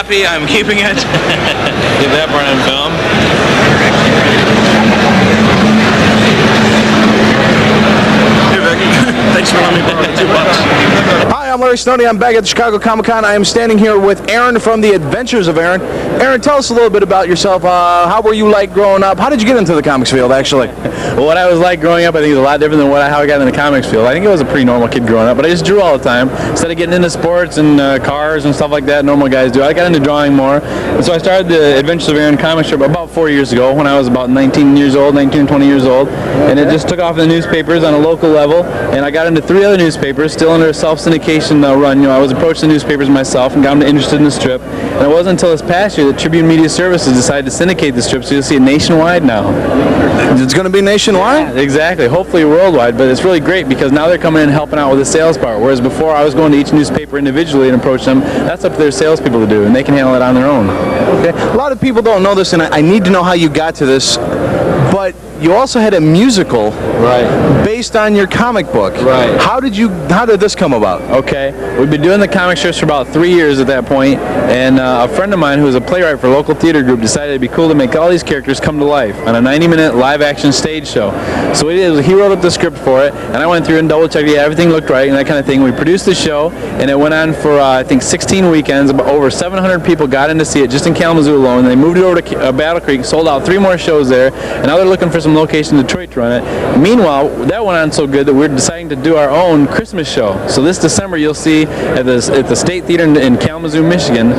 copy. I'm keeping it. Get that part on film. Hey, Vic. Thanks for letting me borrow the $2. Hi, I'm Larry Snowdy. I'm back at the Chicago Comicon. I am standing here with Aaron from The Adventures of Aaron. Aaron, tell us a little bit about yourself. How were you like growing up? How did you get into the comics field, actually? Well, what I was like growing up, I think, is a lot different than how I got in the comics field. I think I was a pretty normal kid growing up, but I just drew all the time. Instead of getting into sports and cars and stuff like that normal guys do, I got into drawing more. And so I started the Adventures of Aaron comic strip about 4 years ago when I was about 19 or 20 years old. And it just took off in the newspapers on a local level. And I got into 3 other newspapers, still under a self-syndication run. You know, I was approaching the newspapers myself and got them interested in the strip. And it wasn't until this past year that Tribune Media Services decided to syndicate the strip, so you'll see it nationwide now. It's going to be nationwide? Yeah, exactly. Hopefully worldwide, but it's really great because now they're coming in and helping out with the sales part, whereas before I was going to each newspaper individually and approach them. That's up to their salespeople to do, and they can handle it on their own. Okay. A lot of people don't know this, and I need to know how you got to this, but you also had a musical based on your comic book. Right. How did this come about? Okay. We've been doing the comic strips for about 3 years at that point, and a friend of mine who was a playwright for a local theater group decided it'd be cool to make all these characters come to life on a 90-minute live-action stage show. So what he did was he wrote up the script for it, and I went through and double-checked everything looked right and that kind of thing. We produced the show, and it went on for, I think, 16 weekends. Over 700 people got in to see it just in Kalamazoo alone. They moved it over to Battle Creek, sold out 3 more shows there, and now they're looking for some location in Detroit to run it. Meanwhile, that went on so good that we're deciding to do our own Christmas show. So this December you'll see at the State Theater in Kalamazoo, Michigan,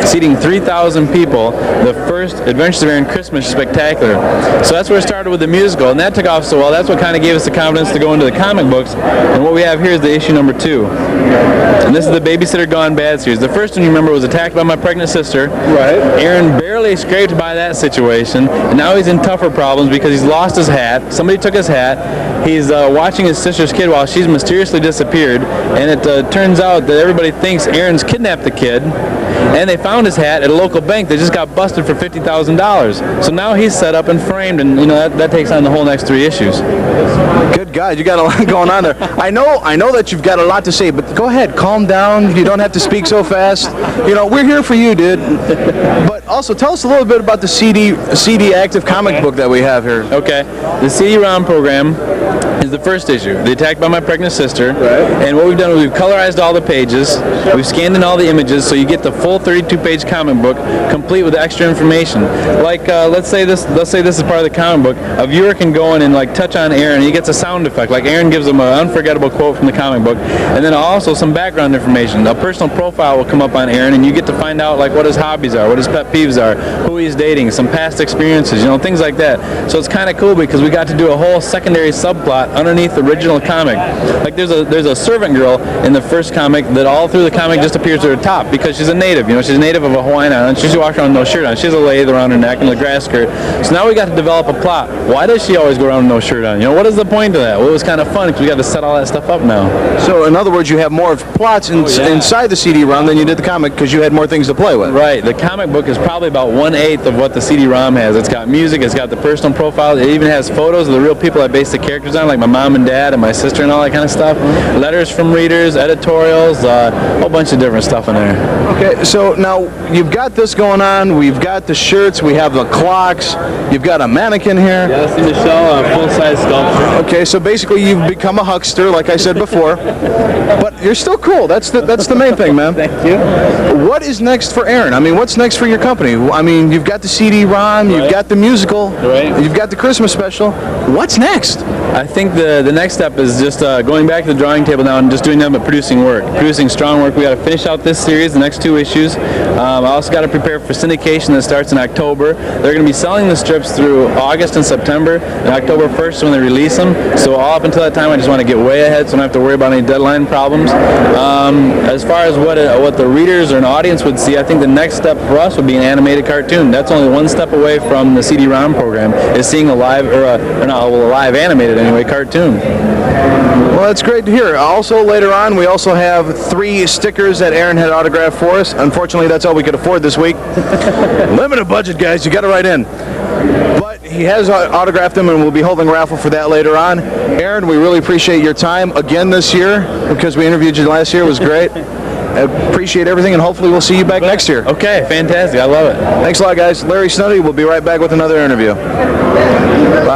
seating 3,000 people, the first Adventures of Aaron Christmas Spectacular. So that's where it started with the musical, and that took off so well. That's what kind of gave us the confidence to go into the comic books. And what we have here is the issue number 2. And this is the Babysitter Gone Bad series. The first one, you remember, was attacked by my pregnant sister. Right. Aaron barely escaped by that situation, and now he's in tougher problems because he's lost his hat. Somebody took his hat. He's watching his sister's kid while she's mysteriously disappeared, and it turns out that everybody thinks Aaron's kidnapped the kid, and they found his hat at a local bank that just got busted for $50,000. So now he's set up and framed, and you know that takes on the whole next 3 issues. Good God, you got a lot going on there. I know that you've got a lot to say, but go ahead, calm down. You don't have to speak so fast. You know, we're here for you, dude. But also, tell us a little bit about the CD active comic book that we have here. Okay, the CD-ROM program is the first issue, The Attack by My Pregnant Sister. Right. And what we've done is we've colorized all the pages, we've scanned in all the images, so you get the full 32-page comic book, complete with extra information. Like, let's say this is part of the comic book. A viewer can go in and like touch on Aaron, and he gets a sound effect. Like Aaron gives him an unforgettable quote from the comic book, and then also some background information. A personal profile will come up on Aaron, and you get to find out like what his hobbies are, what his pet peeves are, who he's dating, some past experiences, you know, things like that. So it's kind of cool because we got to do a whole secondary subplot underneath the original comic. Like there's a servant girl in the first comic that all through the comic just appears to her top because she's a native. You know, she's a native of a Hawaiian island. She walks around with no shirt on. She has a lathe around her neck and a grass skirt. So now we got to develop a plot. Why does she always go around with no shirt on? You know, what is the point of that? Well, it was kind of fun because we got to set all that stuff up now. So in other words, you have more plots inside the CD-ROM than you did the comic because you had more things to play with. Right. The comic book is probably about 1/8 of what the CD-ROM has. It's got music, it's got the personal profiles, it even has photos of the real people I based the characters on, like my mom and dad and my sister and all that kind of stuff. Letters from readers, editorials, a whole bunch of different stuff in there. Okay, so now you've got this going on, we've got the shirts, we have the clocks, you've got a mannequin here. Yeah, that's Michelle, a full-size sculpture. Okay, so basically you've become a huckster, like I said before, but you're still cool. That's the main thing, man. Thank you. What is next for Aaron? I mean, what's next for your company? I mean, you've got the CD-ROM, you've got the musical, you've got the Christmas special. What's next? I think the next step is just going back to the drawing table now and just doing nothing but producing work, producing strong work. We got to finish out this series, the next 2 issues. I also got to prepare for syndication that starts in October. They're going to be selling the strips through August and September, and October 1st is when they release them. So all up until that time, I just want to get way ahead so I don't have to worry about any deadline problems. As far as what the readers or an audience would see, I think the next step for us would be an animated cartoon. That's only 1 step away from the CD-ROM program, is seeing a live, a live animated anyway, cartoon. Well, that's great to hear. Also, later on, we also have 3 stickers that Aaron had autographed for us. Unfortunately, that's all we could afford this week. Limited budget, guys. You got to write in. But he has autographed them, and we'll be holding a raffle for that later on. Aaron, we really appreciate your time again this year because we interviewed you last year. It was great. appreciate everything, and hopefully we'll see you back next year. Okay, fantastic. I love it. Thanks a lot, guys. Larry Snuddy will be right back with another interview. Bye.